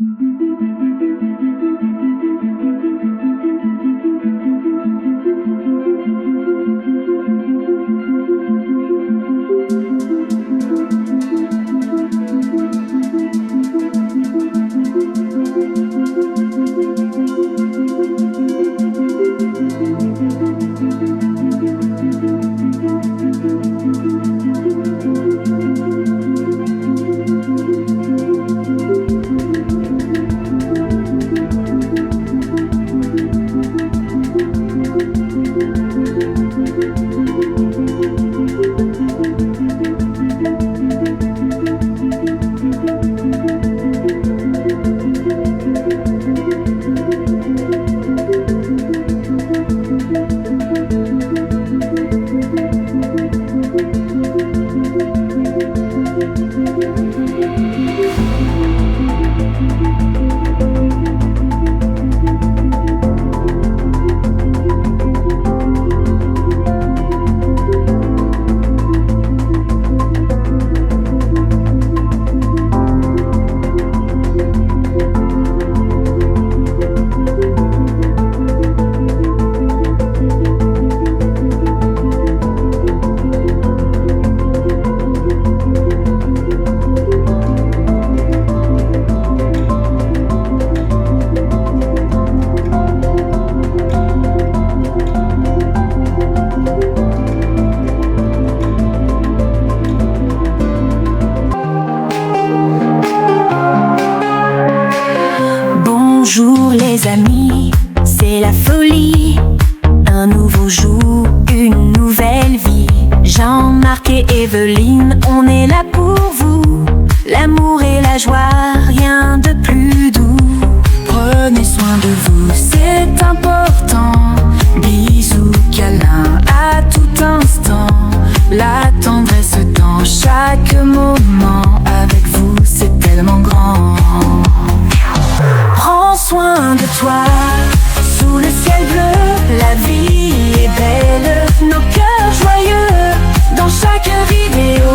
Bonjour les amis, c'est la folie. Un nouveau jour, une nouvelle vie. Jean-Marc et Evelyne, on est là pour vous. L'amour et la joie, rien de plus doux. Prenez soin de vous, c'est important. Bisous, câlins à tout instant. La tendresse dans chaque moment. Avec vous, c'est tellement grand. Prends soin de toi, sous le ciel bleu, la vie est belle, nos cœurs joyeux. Dans chaque vidéo,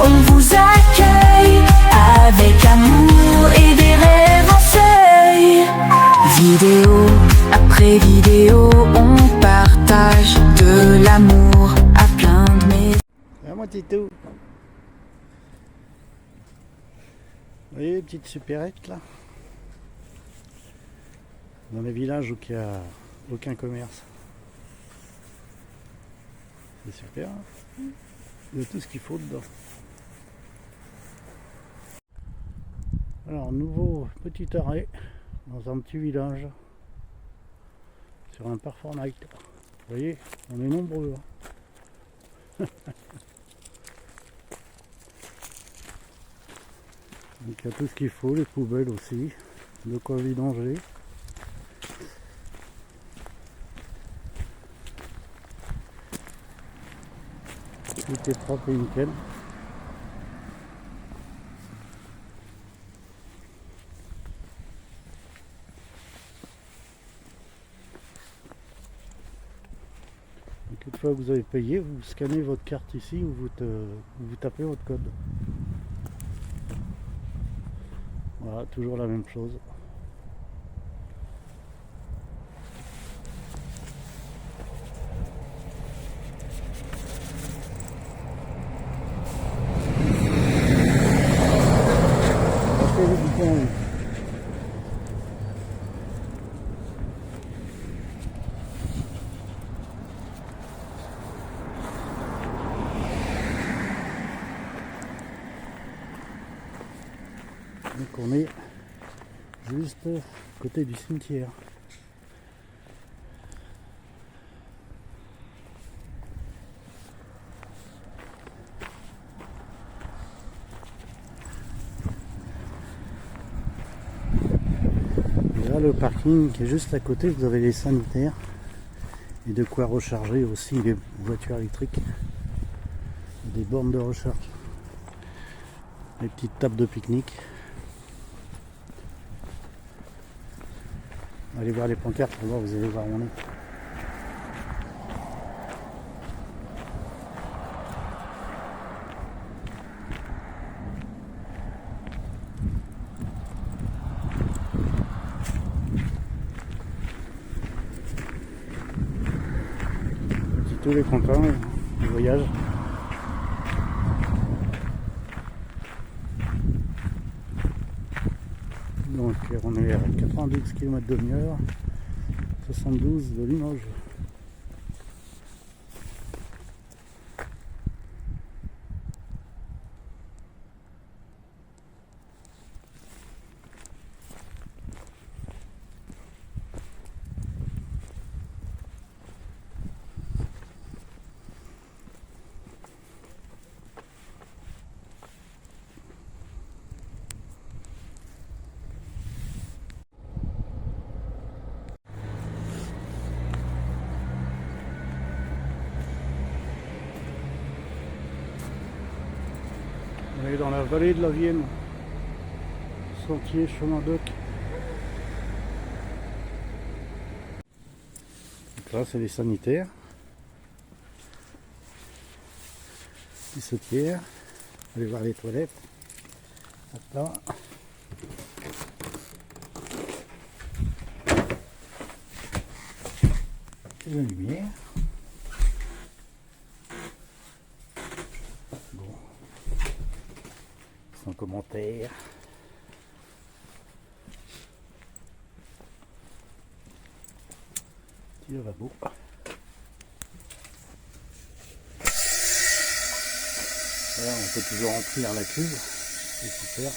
on vous accueille, avec amour et des rêves en seuil. Vidéo après vidéo, on partage de l'amour à plein de mes... Ah, mon titou. Vous voyez les petites supérettes là? Dans les villages où il n'y a aucun commerce. C'est super, hein. Il y a tout ce qu'il faut dedans. Alors, nouveau petit arrêt dans un petit village sur un parc Fortnite. Vous voyez, on est nombreux, hein. Donc il y a tout ce qu'il faut, les poubelles aussi, de quoi vidanger. Tout est propre et nickel. Donc une fois que vous avez payé, vous scannez votre carte ici ou vous tapez votre code. Voilà, toujours la même chose. Donc on est juste à côté du cimetière. Et là le parking qui est juste à côté, vous avez les sanitaires et de quoi recharger aussi les voitures électriques, des bornes de recharge, les petites tables de pique-nique. Allez voir les pancartes pour voir, vous allez voir où on est. tous les contents du voyage. Donc on est à 92 km de Niort, 72 de Limoges. On est dans la vallée de la Vienne, sentier chemin d'Oc. Donc là c'est les sanitaires. Ils se tirent. Allez voir les toilettes. Attends. Et la lumière. Sans commentaire. Petit lavabo. Là, on peut toujours remplir la cuve. C'est super.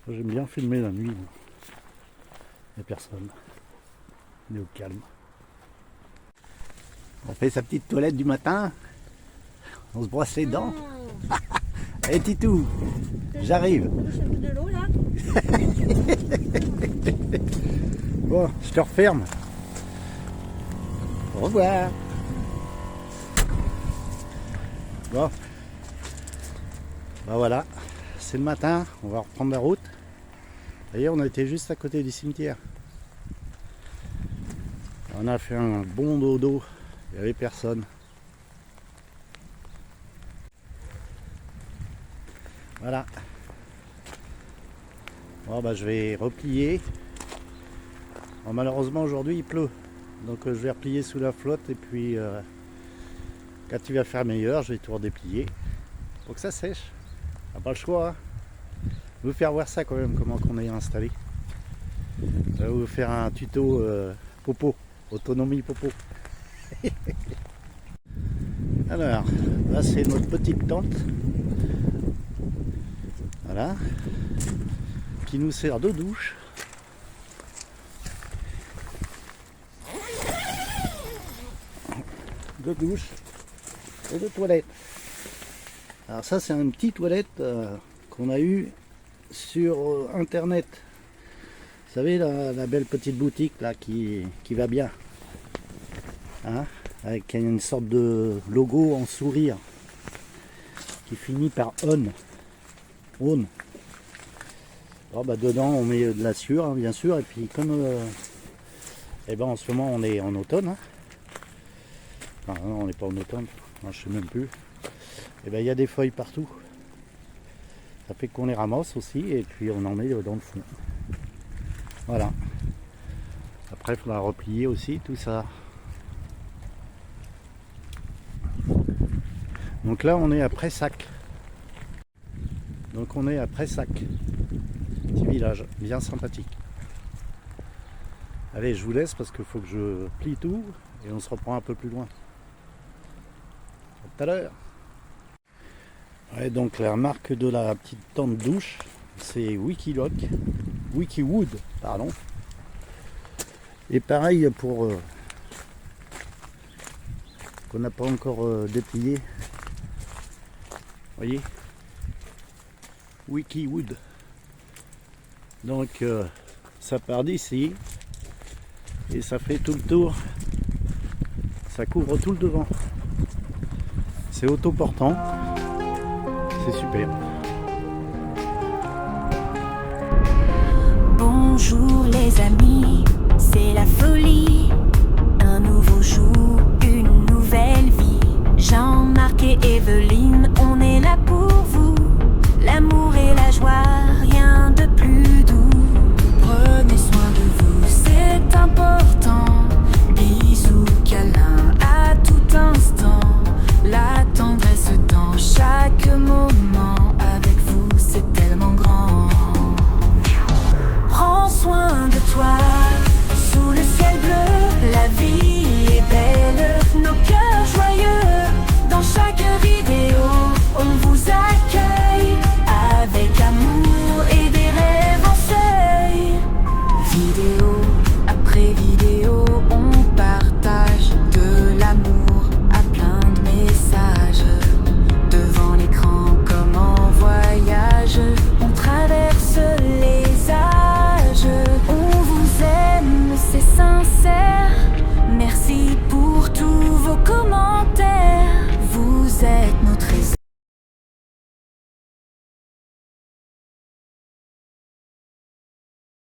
J'aime bien filmer la nuit. Il n'y a personne. On est au calme. On fait sa petite toilette du matin. On se brosse les dents. Allez Titou, j'arrive. De l'eau là. Bon, je te referme. Au revoir. Bon. Ben voilà, c'est le matin, on va reprendre la route. D'ailleurs, on était juste à côté du cimetière. On a fait un bon dodo. Il n'y avait personne. Voilà. Bon bah je vais replier. Bon, malheureusement aujourd'hui il pleut. Donc je vais replier sous la flotte et puis quand il va faire meilleur, je vais tout redéplier. Faut que ça sèche. On n'a pas le choix. Hein. Je vais vous faire voir ça quand même, comment qu'on est installé. Je vais vous faire un tuto popo, autonomie popo. Alors, là c'est notre petite tente, voilà, qui nous sert de douche. De douche et de toilette. Alors ça c'est une petite toilette qu'on a eu sur internet. Vous savez la belle petite boutique là qui va bien. Hein, avec une sorte de logo en sourire qui finit par on. Bon, bah dedans on met de la sueur hein, bien sûr, et puis comme en ce moment on est en automne hein. Enfin, non, on n'est pas en automne, non, je sais même plus. Et ben il y a des feuilles partout, ça fait qu'on les ramasse aussi et puis on en met dans le fond. Voilà, après il faudra replier aussi tout ça. Donc là on est à Pressac. Donc on est à Pressac. Petit village, bien sympathique. Allez, je vous laisse parce qu'il faut que je plie tout et on se reprend un peu plus loin. À tout à l'heure. Ouais, donc la marque de la petite tente douche, c'est Wikiwood, pardon. Et pareil pour qu'on n'a pas encore déplié. Voyez, Wikiwood. Donc ça part d'ici et ça fait tout le tour. Ça couvre tout le devant. C'est autoportant. C'est super. Bonjour les amis, c'est la folie.